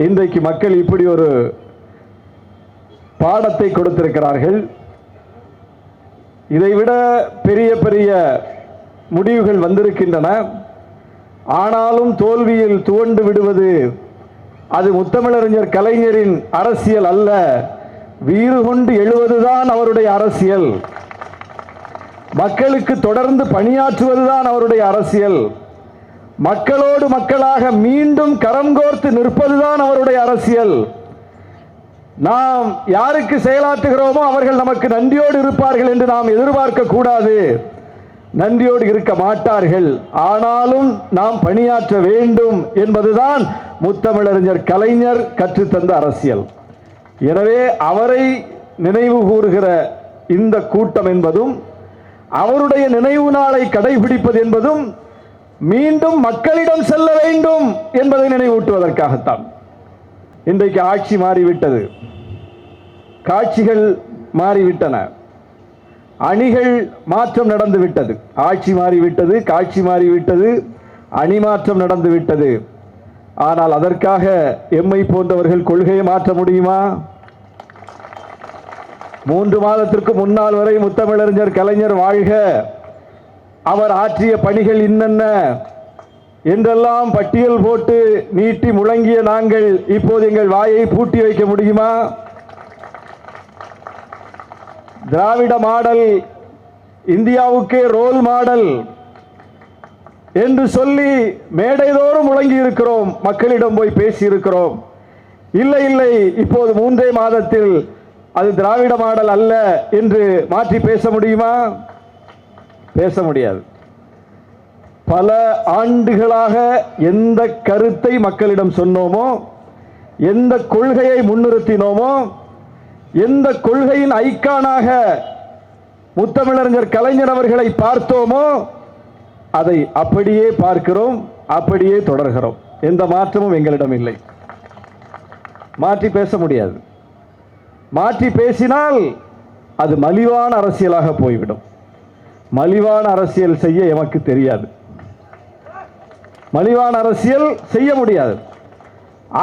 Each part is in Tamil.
இன்றைக்கு மக்கள் இப்படி ஒரு பாடத்தை கொடுத்திருக்கிறார்கள். இதைவிட பெரிய பெரிய முடிவுகள் வந்திருக்கின்றன. ஆனாலும் தோல்வியில் துவண்டு விடுவது அது முத்தமிழறிஞர் கலைஞரின் அரசியல் அல்ல. வீறு கொண்டு எழுவதுதான் அவருடைய அரசியல். மக்களுக்கு தொடர்ந்து பணியாற்றுவதுதான் அவருடைய அரசியல். மக்களோடு மக்களாக மீண்டும் கரம் கோர்த்து நிற்பதுதான் அவருடைய அரசியல். நாம் யாருக்கு செயலாற்றுகிறோமோ அவர்கள் நமக்கு நன்றியோடு இருப்பார்கள் என்று நாம் எதிர்பார்க்க கூடாது. நன்றியோடு இருக்க மாட்டார்கள். ஆனாலும் நாம் பணியாற்ற வேண்டும் என்பதுதான் முத்தமிழறிஞர் கலைஞர் கற்றுத்தந்த அரசியல். எனவே அவரை நினைவு கூறுகிற இந்த கூட்டம் என்பதும் அவருடைய நினைவு நாளை கடைபிடிப்பது என்பதும் மீண்டும் மக்களிடம் செல்ல வேண்டும் என்பதை நினைவூட்டுவதற்காகத்தான். இன்றைக்கு ஆட்சி மாறிவிட்டது, காட்சிகள் மாறிவிட்டன, அணிகள் மாற்றம் நடந்துவிட்டது. ஆட்சி மாறிவிட்டது, காட்சி மாறிவிட்டது, அணி மாற்றம் நடந்துவிட்டது. ஆனால் அதற்காக எம்மை போன்றவர்கள் கொள்கையை மாற்ற முடியுமா? 3 மாதத்திற்கு முன்னால் வரை முத்தமிழறிஞர் கலைஞர் வாழ்க, அவர் ஆற்றிய பணிகள் இன்னென்ன என்றெல்லாம் பட்டியல் போட்டு நீட்டி முழங்கிய நாங்கள் இப்போது எங்கள் வாயை பூட்டி வைக்க முடியுமா? திராவிட மாடல் இந்தியாவுக்கே ரோல் மாடல் என்று சொல்லி மேடைதோறும் முழங்கி இருக்கிறோம், மக்களிடம் போய் பேசி இருக்கிறோம். இல்லை இல்லை, இப்போது 3 மாதத்தில் அது திராவிட மாடல் அல்ல என்று மாற்றி பேச முடியுமா? பேச முடியாது. பல ஆண்டுகளாக எந்த கருத்தை மக்களிடம் சொன்னோமோ, எந்த கொள்கையை முன்னிறுத்தினோமோ, எந்த கொள்கையின் ஐக்கானாக முத்தமிழறிஞர் கலைஞர் அவர்களை பார்த்தோமோ அதை அப்படியே பார்க்கிறோம், அப்படியே தொடர்கிறோம். எந்த மாற்றமும் எங்களிடம் இல்லை. மாற்றி பேச முடியாது. மாற்றி பேசினால் அது மலிவான அரசியலாக போய்விடும். மலிவான அரசியல் செய்ய எமக்கு தெரியாது. மலிவான அரசியல் செய்ய முடியாது.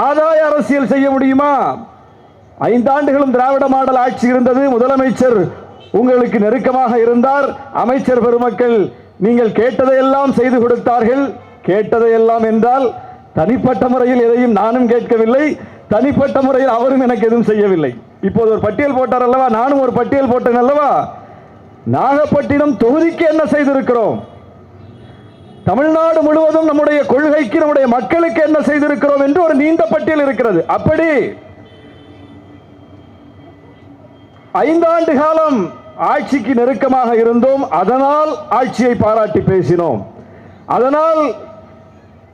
ஆதாய அரசியல் செய்ய முடியுமா? 5 ஆண்டுகளும் திராவிட மாடல் ஆட்சி இருந்தது. முதலமைச்சர் உங்களுக்கு நெருக்கமாக இருந்தார். அமைச்சர் பெருமக்கள் நீங்கள் கேட்டதையெல்லாம் செய்து கொடுத்தார்கள். கேட்டதையெல்லாம் என்றால் தனிப்பட்ட முறையில் எதையும் நானும் கேட்கவில்லை, தனிப்பட்ட முறையில் அவரும் எனக்கு எதுவும் செய்யவில்லை. இப்போது ஒரு பட்டியல் போட்டார் அல்லவா, நானும் ஒரு பட்டியல் போட்டேன் அல்லவா. நாகப்பட்டினம் தொகுதிக்கு என்ன செய்திருக்கிறோம், தமிழ்நாடு முழுவதும் நம்முடைய கொள்கைக்கு நம்முடைய மக்களுக்கு என்ன செய்திருக்கிறோம் என்று ஒரு நீண்ட பட்டியல் இருக்கிறது. அப்படி 5 ஆண்டு காலம் ஆட்சிக்கு நெருக்கமாக இருந்தோம். அதனால் ஆட்சியை பாராட்டி பேசினோம். அதனால்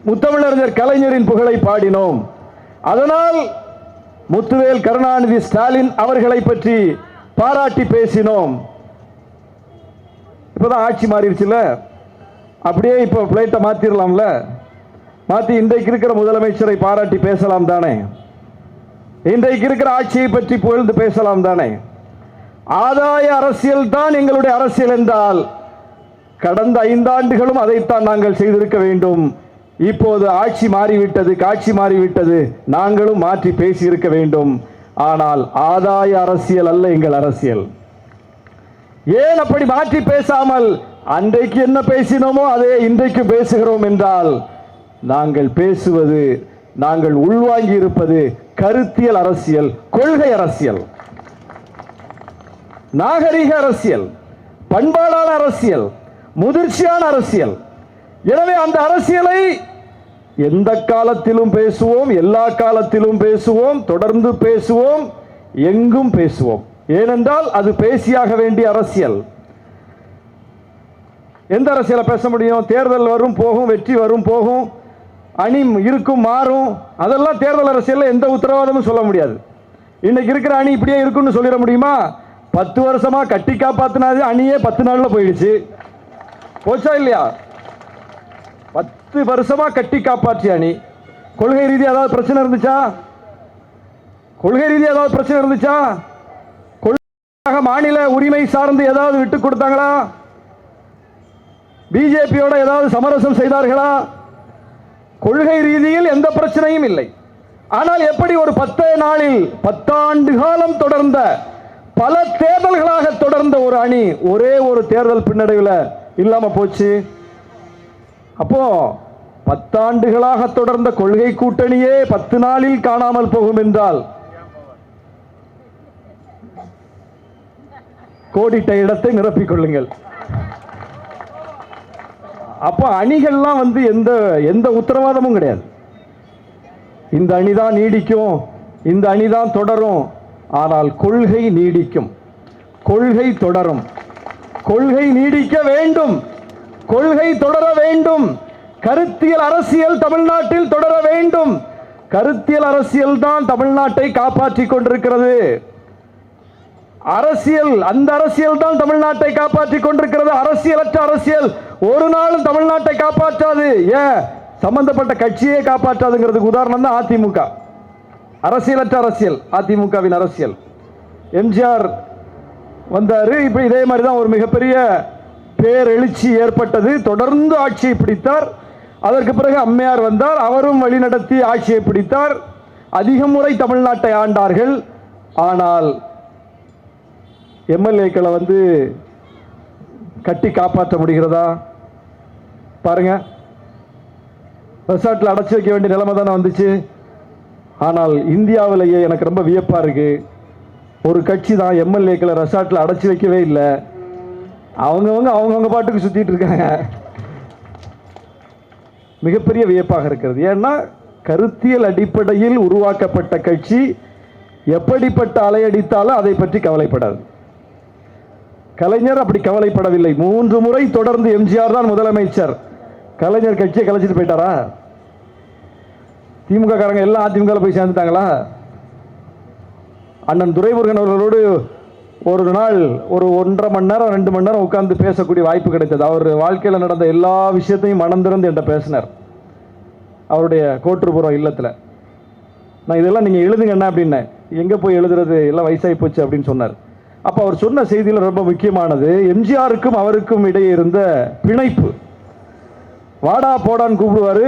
முத்தமிழறிஞர் கலைஞரின் புகழை பாடினோம். அதனால் முத்துவேல் கருணாநிதி ஸ்டாலின் அவர்களை பற்றி பாராட்டி பேசினோம். இப்போதான் ஆட்சி மாறிடுச்சுல, அப்படியே இப்போ பிளேட்டை மாத்திரலாம்ல. மாற்றி இன்றைக்கு இருக்கிற முதலமைச்சரை பாராட்டி பேசலாம் தானே? இன்றைக்கு இருக்கிற ஆட்சியை பற்றி புகழ்ந்து பேசலாம் தானே? ஆதாய அரசியல் தான் எங்களுடைய அரசியல் என்றால் கடந்த 5 ஆண்டுகளும் அதைத்தான் நாங்கள் செய்திருக்க வேண்டும். இப்போது ஆட்சி மாறிவிட்டது, காட்சி மாறிவிட்டது, நாங்களும் மாற்றி பேசி இருக்க வேண்டும். ஆனால் ஆதாய அரசியல் அல்ல எங்கள் அரசியல். ஏன் அப்படி மாற்றி பேசாமல் அன்றைக்கு என்ன பேசினோமோ அதே இன்றைக்கு பேசுகிறோம் என்றால் நாங்கள் பேசுவது, நாங்கள் உள்வாங்கி இருப்பது கருத்தியல் அரசியல், கொள்கை அரசியல், நாகரிக அரசியல், பண்பாடான அரசியல், முதிர்ச்சியான அரசியல். எனவே அந்த அரசியலை எந்த காலத்திலும் பேசுவோம், எல்லா காலத்திலும் பேசுவோம், தொடர்ந்து பேசுவோம், எங்கும் பேசுவோம். ஏனென்றால் அது பேசியாக வேண்டிய அரசியல். எந்த அரசியலை பேச முடியும்? தேர்தல் வரும் போகும், வெற்றி வரும் போகும், அணி இருக்கும் மாறும். அதெல்லாம் தேர்தல் அரசியலில் எந்த உத்தரவாதமும் சொல்ல முடியாது. இன்னைக்கு இருக்கிற அணி இப்படியே இருக்குன்னு சொல்லிட முடியுமா? 10 வருஷமா கட்டி காப்பாத்தினது அணியே 10 நாள்ல போயிடுச்சு. போச்சா இல்லையா? 10 வருஷமா கட்டி காப்பாற்றிய அணி. கொள்கை ரீதியாக ஏதாவது பிரச்சனை இருந்துச்சா? கொள்கை ரீதியாக ஏதாவது பிரச்சனை இருந்துச்சா? கொள்கையாக மாநில உரிமை சார்ந்து ஏதாவது விட்டு கொடுத்தாங்களா? பிஜேபியோட ஏதாவது சமரசம் செய்தார்களா? கொள்கை ரீதியில் எந்த பிரச்சனையும் இல்லை. ஆனால் எப்படி ஒரு 10 நாளில் 10 ஆண்டு காலம் தொடர்ந்த பல தேர்தல்களாக தொடர்ந்த ஒரு அணி ஒரே ஒரு தேர்தல் பின்னடைவில் இல்லாம போச்சு? அப்போ 10 ஆண்டுகளாக தொடர்ந்த கொள்கை கூட்டணியே 10 நாளில் காணாமல் போகும் என்றால் கோடிட்ட இடத்தை நிரப்பிக் கொள்ளுங்கள். அப்ப அணிகள்லாம் எந்த எந்த உத்தரவாதமும் கிடையாது. இந்த அணிதான் நீடிக்கும், இந்த அணிதான் தொடரும். ஆனால் கொள்கை நீடிக்கும், கொள்கை தொடரும், கொள்கை நீடிக்க வேண்டும், கொள்கை தொடர வேண்டும். கருத்தியல் அரசியல் தமிழ்நாட்டில் தொடர வேண்டும். கருத்தியல் அரசியல் தான் தமிழ்நாட்டை காப்பாற்றிக் கொண்டிருக்கிறது. அரசியல், அந்த அரசியல் தான் தமிழ்நாட்டை காப்பாற்றிக் கொண்டிருக்கிறது. அரசியலற்ற அரசியல் ஒரு நாளும் தமிழ்நாட்டை காப்பாற்றாது. ஏன்? சம்பந்தப்பட்ட கட்சியே காப்பாற்றாதுங்கிறதுக்கு உதாரணம் தான் அதிமுக. அரசியலற்ற அரசியல் அதிமுகவின் அரசியல். எம்ஜிஆர் வந்தாரு, இப்ப இதே மாதிரி தான் ஒரு மிகப்பெரிய பேரெழுச்சி ஏற்பட்டது. தொடர்ந்து ஆட்சியை பிடித்தார். அதற்கு பிறகு அம்மையார் வந்தார், அவரும் வழிநடத்தி ஆட்சியை பிடித்தார். அதிக முறை தமிழ்நாட்டை ஆண்டார்கள். ஆனால் எம்எல்ஏக்களை கட்டி காப்பாற்ற முடிகிறதா? பாருங்க, ரெசார்ட்ல அடைச்சி வைக்க வேண்டிய நிலைமை தானே வந்துச்சு. ஆனால் இந்தியாவிலேயே எனக்கு ரொம்ப வியப்பா இருக்கு, ஒரு கட்சி தான் எம்எல்ஏக்களை ரெசார்ட்ல அடைச்சி வைக்கவே இல்லை. அவங்கவுங்க பாட்டுக்கு சுத்திட்டு இருக்காங்க. மிகப்பெரிய வியப்பாக இருக்கிறது. ஏன்னா கருத்தியல் அடிப்படையில் உருவாக்கப்பட்ட கட்சி எப்படிப்பட்ட அலையடித்தாலும் அதை பற்றி கவலைப்படாது. கலைஞர் அப்படி கவலைப்படவில்லை. 3 முறை தொடர்ந்து எம்ஜிஆர் தான் முதலமைச்சர். கலைஞர் கட்சியை கலைச்சிட்டு போயிட்டாரா? திமுக காரங்க எல்லாம் அதிமுக போய் சேர்ந்துட்டாங்களா? அண்ணன் துரைமுருகன் அவர்களோடு ஒரு நாள் ஒரு 1.5 மணி நேரம் 2 மணி நேரம் உட்கார்ந்து பேசக்கூடிய வாய்ப்பு கிடைத்தது. அவர் வாழ்க்கையில் நடந்த எல்லா விஷயத்தையும் மனந்திறந்து என்கிட்ட பேசினார், அவருடைய கோட்டுப்புறம் இல்லத்தில். நான் இதெல்லாம் நீங்கள் எழுதுங்க என்ன அப்படின்னேன். எங்கே போய் எழுதுறது, எல்லாம் வயசாகி போச்சு அப்படின்னு சொன்னார். அப்போ அவர் சொன்ன செய்தியில் ரொம்ப முக்கியமானது எம்ஜிஆருக்கும் அவருக்கும் இடையே இருந்த பிணைப்பு. வாடா போடான்னு கூப்பிடுவாரு.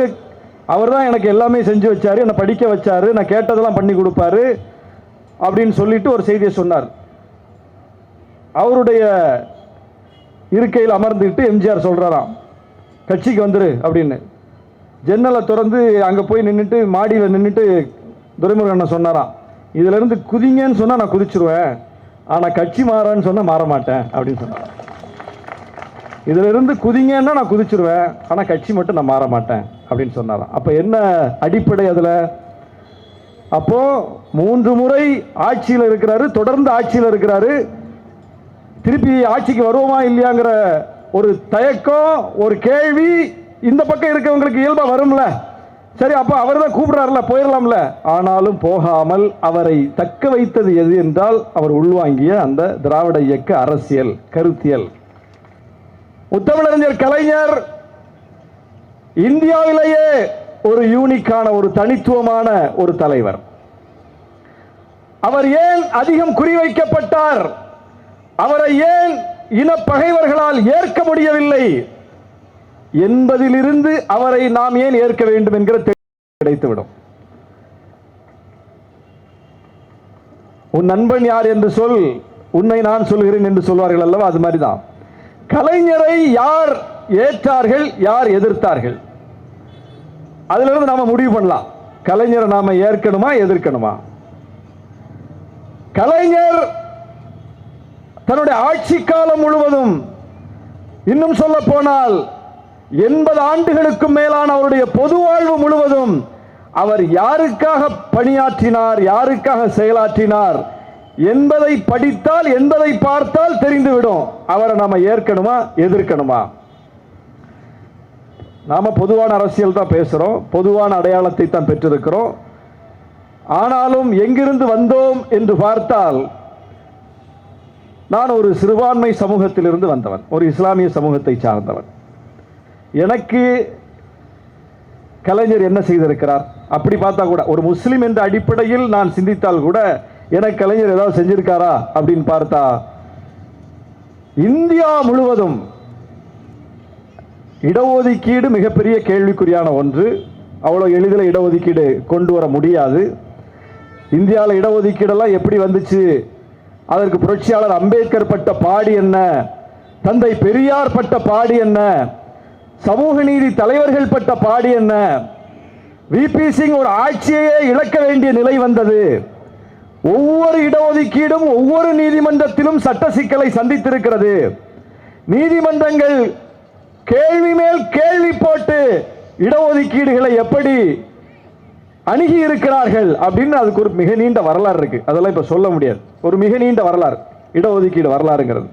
அவர் தான் எனக்கு எல்லாமே செஞ்சு வச்சாரு, என்னை படிக்க வச்சாரு, நான் கேட்டதெல்லாம் பண்ணி கொடுப்பாரு அப்படின்னு சொல்லிட்டு ஒரு செய்தியை சொன்னார். அவருடைய இருக்கையில் அமர்ந்துட்டு எம்ஜிஆர் சொல்றாராம், கட்சிக்கு வந்துரு அப்படின்னு. ஜன்னலை திறந்து அங்கே போய் நின்றுட்டு மாடியில் நின்றுட்டு துரைமுருகன் சொன்னாராம், இதுல இருந்து குதிங்கன்னு சொன்னா நான் குதிச்சிருவேன், ஆனா கட்சி மாறன்னு சொன்னா மாற மாட்டேன் அப்படின்னு சொன்னார். இதுல இருந்து குதிங்கன்னா நான் குதிச்சிருவேன், ஆனா கட்சி மட்டும் நான் மாற மாட்டேன் அப்படின்னு சொன்னாராம். அப்ப என்ன அடிப்படை அதுல? அப்போ 3 முறை ஆட்சியில் இருக்கிறாரு, தொடர்ந்து ஆட்சியில் இருக்கிறாரு. திருப்பி ஆட்சிக்கு வருவோமா இல்லையாங்கிற ஒரு தயக்கம், ஒரு கேள்வி இந்த பக்கம் இருக்கவங்களுக்கு இயல்பா வரும்ல. சரி, அப்ப அவர் தான் கூப்பிடுறாருல, போயிடலாம்ல. ஆனாலும் போகாமல் அவரை தக்க வைத்தது எது என்றால் அவர் உள்வாங்கிய அந்த திராவிட இயக்க அரசியல் கருத்தியல். முத்தமிழறிஞர் கலைஞர் இந்தியாவிலேயே ஒரு யூனிக்கான, ஒரு தனித்துவமான ஒரு தலைவர். அவர் ஏன் அதிகம் குறிவைக்கப்பட்டார்? அவரை ஏன் இன பகைவர்களால் ஏற்க முடியவில்லை என்பதிலிருந்து அவரை நாம் ஏன் ஏற்க வேண்டும் என்கிற கிடைத்துவிடும். உன் நண்பன் யார் என்று சொல், உன்னை நான் சொல்கிறேன் என்று சொல்வார்கள் அல்லவா? அது மாதிரிதான் கலைஞரை யார் ஏற்றார்கள், யார் எதிர்த்தார்கள், அதிலிருந்து நாம முடிவு பண்ணலாம். கலைஞரை நாம ஏற்கணுமா எதிர்க்கணுமா? கலைஞர் தன்னுடைய ஆட்சி காலம் முழுவதும், இன்னும் சொல்ல போனால் 80 ஆண்டுகளுக்கும் மேலான அவருடைய பொது வாழ்வு முழுவதும் அவர் யாருக்காக பணியாற்றினார், யாருக்காக செயலாற்றினார் என்பதை படித்தால், என்பதை பார்த்தால் தெரிந்துவிடும் அவரை நாம ஏற்கணுமா எதிர்க்கணுமா. நாம பொதுவான அரசியல் தான் பேசுறோம், பொதுவான அடையாளத்தை தான் பெற்றிருக்கிறோம். ஆனாலும் எங்கிருந்து வந்தோம் என்று பார்த்தால், நான் ஒரு சிறுபான்மை சமூகத்திலிருந்து வந்தவன், ஒரு இஸ்லாமிய சமூகத்தை சார்ந்தவன். எனக்கு கலைஞர் என்ன செய்திருக்கிறார் அப்படி பார்த்தா கூட, ஒரு முஸ்லிம் என்ற அடிப்படையில் நான் சிந்தித்தால் கூட எனக்கு கலைஞர் ஏதாவது செஞ்சிருக்காரா அப்படின்னு பார்த்தா, இந்தியா முழுவதும் இடஒதுக்கீடு மிகப்பெரிய கேள்விக்குறியான ஒன்று. அவ்வளோ எளிதில் இடஒதுக்கீடு கொண்டு வர முடியாது. இந்தியாவில் இடஒதுக்கீடெல்லாம் எப்படி வந்துச்சு, அதற்கு புரட்சியாளர் அம்பேத்கர் பட்ட பாடி என்ன, தந்தை பெரியார் பட்ட பாடி என்ன, சமூக நீதி தலைவர்கள் பட்ட பாடி என்ன, விபி சிங் ஒரு ஆட்சியையே இழக்க வேண்டிய நிலை வந்தது. ஒவ்வொரு இடஒதுக்கீடும் ஒவ்வொரு நீதிமன்றத்திலும் சட்ட சிக்கலை சந்தித்திருக்கிறது. நீதிமன்றங்கள் கேள்வி மேல் கேள்வி போட்டு இடஒதுக்கீடுகளை எப்படி அணுகி இருக்கிறார்கள் அப்படின்னு அதுக்கு ஒரு மிக நீண்ட வரலாறு இருக்கு. அதெல்லாம் இப்ப சொல்ல முடியாது. ஒரு மிக நீண்ட வரலாறு இடஒதுக்கீடு வரலாறுங்கிறது.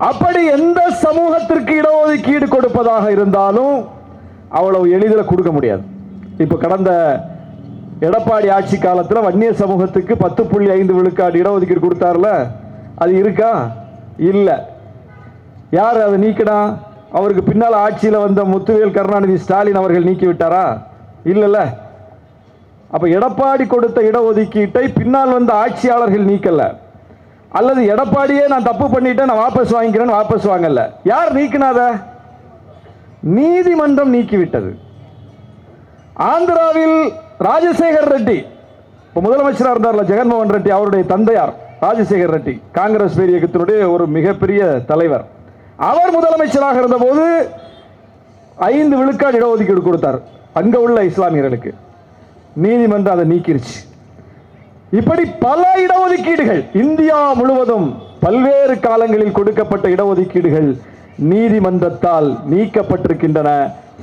அப்படி எந்த சமூகத்திற்கு இடஒதுக்கீடு கொடுப்பதாக இருந்தாலும் அவ்வளவு எளிதில் கொடுக்க முடியாது. இப்ப கடந்த எடப்பாடி ஆட்சி காலத்தில் வன்னிய சமூகத்துக்கு 10.5 விழுக்காடு இடஒதுக்கீடு கொடுத்தார்ல, அது இருக்கா? இல்ல. யார் அதை நீக்கினா? அவருக்கு பின்னால் ஆட்சியில் வந்த முத்துவேல் கருணாநிதி ஸ்டாலின் அவர்கள் நீக்கி விட்டாரா? இல்லல்ல. அப்ப எடப்பாடி கொடுத்த இடஒதுக்கீட்டை பின்னால் வந்த ஆட்சியாளர்கள் நீக்கல, அல்லது எடப்பாடியே நான் தப்பு பண்ணிட்டேன் நான் வாபஸ் வாங்கிக்கிறேன் வாபஸ் வாங்கல. யார் நீக்கினாத? நீதிமன்றம் நீக்கிவிட்டது. ஆந்திராவில் ராஜசேகர் ரெட்டி முதலமைச்சராக இருந்தார்ல, ஜெகன்மோகன் ரெட்டி, அவருடைய தந்தையார் ராஜசேகர் ரெட்டி காங்கிரஸ் பேர் இயக்கத்தினுடைய ஒரு மிகப்பெரிய தலைவர். அவர் முதலமைச்சராக இருந்தபோது 5 விழுக்காடு இடஒதுக்கீடு கொடுத்தார் அங்க உள்ள இஸ்லாமியர்களுக்கு. நீதிமன்றம் அதை நீக்கிருச்சு. இப்படி பல இடஒதுக்கீடுகள் இந்தியா முழுவதும் பல்வேறு காலங்களில் கொடுக்கப்பட்ட இடஒதுக்கீடுகள் நீதிமன்றத்தால் நீக்கப்பட்டிருக்கின்றன,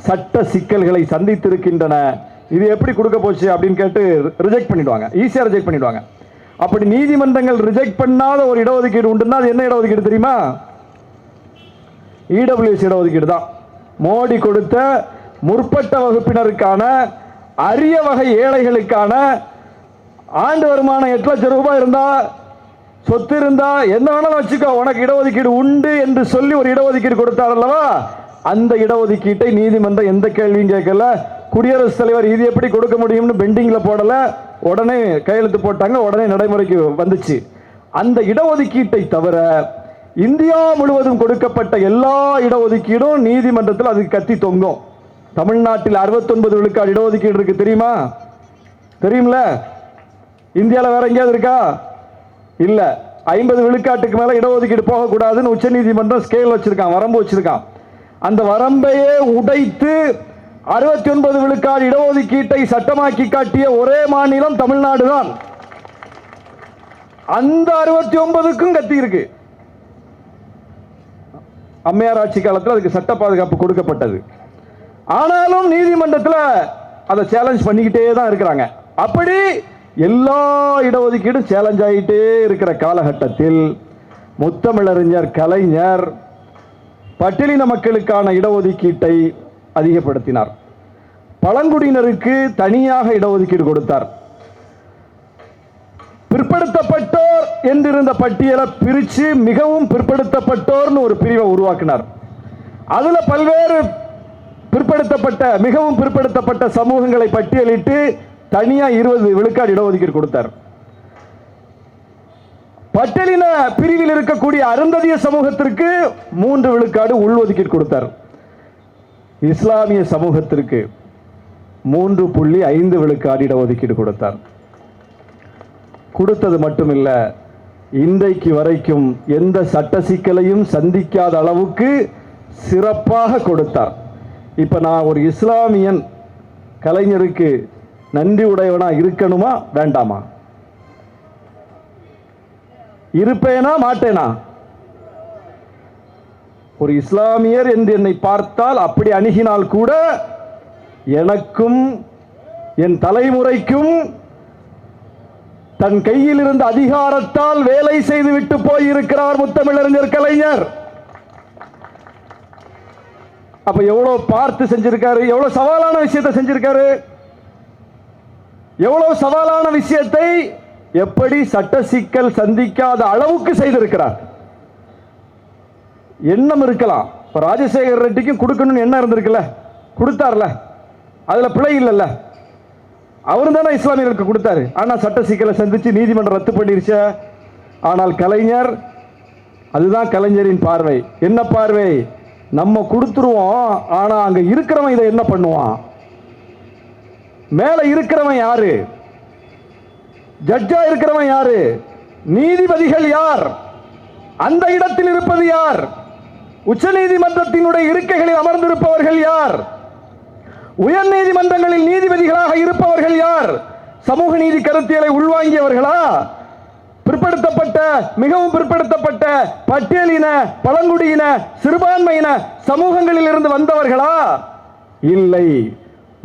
சட்ட சிக்கல்களை சந்தித்திருக்கின்றன. இது எப்படி கொடுக்க போச்சு அப்படின்னு கேட்டு ரிஜெக்ட் பண்ணிடுவாங்க, ஈஸியா ரிஜெக்ட் பண்ணிடுவாங்க. அப்படி நீதிமன்றங்கள் ரிஜெக்ட் பண்ணாத ஒரு இடஒதுக்கீடு உண்டுன்னா அது என்ன இடஒதுக்கீடு தெரியுமா? இடபிள்யூஎஸ் இடஒதுக்கீடு தான். மோடி கொடுத்த முற்பட்ட வகுப்பினருக்கான அரிய வகை ஏழைகளுக்கான ஆண்டு வருமானம் 8 லட்சம் ரூபாய் இருந்தா, சொத்து இருந்தா, என்ன வேணாலும் வச்சுக்கோ, உனக்கு இடஒதுக்கீடு உண்டு என்று சொல்லி ஒரு இடஒதுக்கீடு கொடுத்தார் அல்லவா, அந்த இடஒதுக்கீட்டை நீதிமன்றம் எந்த கேள்வியும் கேட்கல. குடியரசுத் தலைவர் இது எப்படி கொடுக்க முடியும்னு பெண்டிங்ல போடல, உடனே கையெழுத்து போட்டாங்க, உடனே நடைமுறைக்கு வந்துச்சு. அந்த இடஒதுக்கீட்டை தவிர இந்தியா முழுவதும் கொடுக்கப்பட்ட எல்லா இடஒதுக்கீடும் நீதிமன்றத்தில் அதுக்கு கத்தி தொங்கும். தமிழ்நாட்டில் 69 விழுக்காடு இடஒதுக்கீடு இருக்கு, தெரியுமா? தெரியும்ல? இந்தியாவில் வேற எங்கேயாவது இருக்கா? இல்ல. 50 விழுக்காட்டுக்கு மேல இடஒதுக்கீடு போகக்கூடாதுன்னு உச்ச நீதிமன்றம் ஸ்கேல் வச்சிருக்கான், வரம்பு வச்சிருக்கான். அந்த வரம்பையே உடைத்து 69 விழுக்காடு இடஒதுக்கீட்டை சட்டமாக்கி காட்டிய ஒரே மாநிலம் தமிழ்நாடு தான். அந்த 69க்கும் கத்தி இருக்கு. அம்மையார் ஆட்சி காலத்தில் அதுக்கு சட்ட பாதுகாப்பு கொடுக்கப்பட்டது. ஆனாலும் நீதிமன்றத்தில் அதை சேலஞ்ச் பண்ணிக்கிட்டே தான் இருக்கிறாங்க. அப்படி எல்லா இடஒதுக்கீடும் சேலஞ்ச் ஆகிட்டே இருக்கிற காலகட்டத்தில் முத்தமிழறிஞர் கலைஞர் பட்டியலின மக்களுக்கான இடஒதுக்கீட்டை அதிகப்படுத்தினார். பழங்குடியினருக்கு தனியாக இடஒதுக்கீடு கொடுத்தார். பிற்படுத்தப்பட்டோர் என்றிருந்த பட்டியலை பிரித்து மிகவும் பிற்படுத்தப்பட்டோர்னு ஒரு பிரிவை உருவாக்கினார். அதுல பல்வேறு பிற்படுத்தப்பட்ட மிகவும் பிற்படுத்தப்பட்ட சமூகங்களை பட்டியலிட்டு தனியா 20 விழுக்காடு இடஒதுக்கீடு கொடுத்தார். பட்டியலின பிரிவில் இருக்கக்கூடிய அருந்ததிய சமூகத்திற்கு 3 விழுக்காடு உள்ஒதுக்கீடு கொடுத்தார். இஸ்லாமிய சமூகத்திற்கு 3.5 விழுக்காடு இடஒதுக்கீடு கொடுத்தார். கொடுத்தது மட்டுமில்ல, இன்றைக்கு வரைக்கும் எந்த சட்ட சிக்கலையும் சந்திக்காத அளவுக்கு சிறப்பாக கொடுத்தார். இப்ப நான் ஒரு இஸ்லாமியன் கலைஞருக்கு நன்றி உடையவனா இருக்கணுமா வேண்டாமா? இருப்பேனா மாட்டேனா? ஒரு இஸ்லாமியர் என்று என்னை பார்த்தால் அப்படி அணுகினால் கூட எனக்கும் என் தலைமுறைக்கும் தன் கையில் இருந்த அதிகாரத்தால் வேலை செய்துவிட்டு போயிருக்கிறார் முத்தமிழறிஞர் கலைஞர். அப்ப எவ்வளவு பார்த்து செஞ்சிருக்காரு, எவ்வளவு சவாலான விஷயத்தை செஞ்சிருக்காரு. எவ்வளவு சவாலான விஷயத்தை எப்படி சட்ட சிக்கல் சந்திக்காத அளவுக்கு செய்திருக்கிறார். எண்ணம் இருக்கலாம், ராஜசேகர் ரெட்டிக்கும் கொடுக்கணும்னு எண்ணம் இருந்திருக்குல்ல, கொடுத்தார்ல, அதுல பிழை இல்லைல்ல. அவரும் தானே இஸ்லாமியர்களுக்கு கொடுத்தாரு. ஆனா சட்ட சிக்கலை சந்திச்சு நீதிமன்றம் ரத்து பண்ணிருச்ச. ஆனால் கலைஞர், அதுதான் கலைஞரின் பார்வை. என்ன பார்வை? நம்ம கொடுத்துருவோம், ஆனா அங்க இருக்கிறவன் இதை என்ன பண்ணுவான், மேல இருக்கிறவன் யாரு? ஜட்ஜா இருக்கிறவன் யாரு? நீதிபதிகள் யார்? அந்த இடத்தில் இருப்பது யார்? உச்ச நீதிமன்றத்தினுடைய இருக்கைகளில் அமர்ந்திருப்பவர்கள் யார்? உயர் நீதிமன்றங்களில் நீதிபதிகளாக இருப்பவர்கள் யார்? சமூக நீதி கருத்தியலை உள்வாங்கியவர்களா? பிற்படுத்தப்பட்ட, மிகவும் பிற்படுத்தப்பட்ட பட்டியலின, பழங்குடியின, சிறுபான்மையின சமூகங்களில் இருந்து வந்தவர்களா? இல்லை.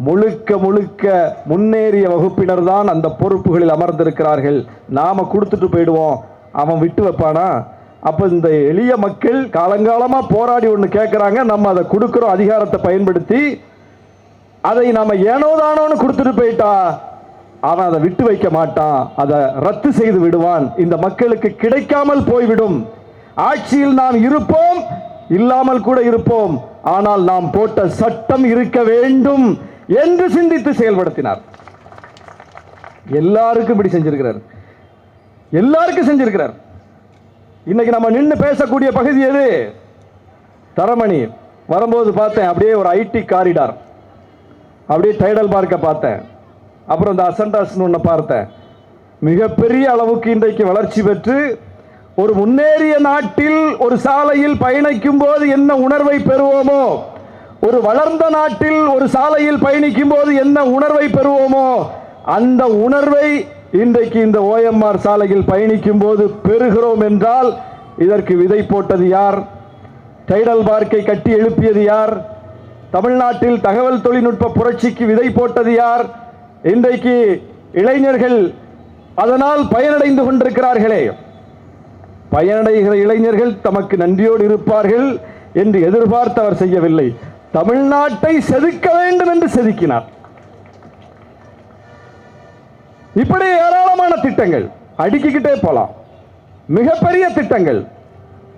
முழுக்க முழுக்க முன்னேறிய வகுப்பினர் தான் அந்த பொறுப்புகளில் அமர்ந்திருக்கிறார்கள். நாம கொடுத்துட்டு போயிடுவோம், அவன் விட்டு வைப்பானா? அப்ப இந்த எளிய மக்கள் காலங்காலமா போராடி ஒன்று கேட்கிறாங்க, நம்ம அதை கொடுக்கிறோம் அதிகாரத்தை பயன்படுத்தி. அதை நாம ஏனோதானோன்னு கொடுத்துட்டு போயிட்டா அவன் அதை விட்டு வைக்க மாட்டான், அதை ரத்து செய்து விடுவான். இந்த மக்களுக்கு கிடைக்காமல் போய்விடும். ஆட்சியில் நாம் இருப்போம், இல்லாமல் கூட இருப்போம், ஆனால் நாம் போட்ட சட்டம் இருக்க வேண்டும் என்று சிந்தித்து செயல்படுத்தினார். எல்லாருக்கும் இப்படி செஞ்சிருக்கிறார், எல்லாருக்கும் செஞ்சிருக்கிறார். இன்னைக்கு நம்ம நின்று பேசக்கூடிய பகுதி எது? தரமணி. வரும்போது பார்த்தேன் அப்படியே ஒரு ஐடி காரிடார், அப்படியே டைடல் பார்க்க பார்த்தேன், அப்புறம் இந்த அசண்டாஸ் ஒன்று பார்த்தேன். மிகப்பெரிய அளவுக்கு இன்றைக்கு வளர்ச்சி பெற்று ஒரு முன்னேறிய நாட்டில் ஒரு சாலையில் பயணிக்கும் போது என்ன உணர்வை பெறுவோமோ, ஒரு வளர்ந்த நாட்டில் ஒரு சாலையில் பயணிக்கும் போது என்ன உணர்வை பெறுவோமோ, அந்த உணர்வை இன்றைக்கு இந்த ஓஎம்ஆர் சாலையில் பயணிக்கும் போது பெறுகிறோம் என்றால் இதற்கு விதை போட்டது யார்? டைடல் பார்க்கை கட்டி எழுப்பியது யார்? தமிழ்நாட்டில் தகவல் தொழில்நுட்ப புரட்சிக்கு விதை போட்டது யார்? இன்றைக்கு இளைஞர்கள் அதனால் பயனடைந்து கொண்டிருக்கிறார்களே. பயனடைகிற இளைஞர்கள் தமக்கு நன்றியோடு இருப்பார்கள் என்று எதிர்பார்த்து அவர் செய்யவில்லை. தமிழ்நாட்டை செதுக்க வேண்டும் என்று செதுக்கினார். இப்படி ஏராளமான திட்டங்கள் அடுக்கிக்கிட்டே போலாம். மிகப்பெரிய திட்டங்கள்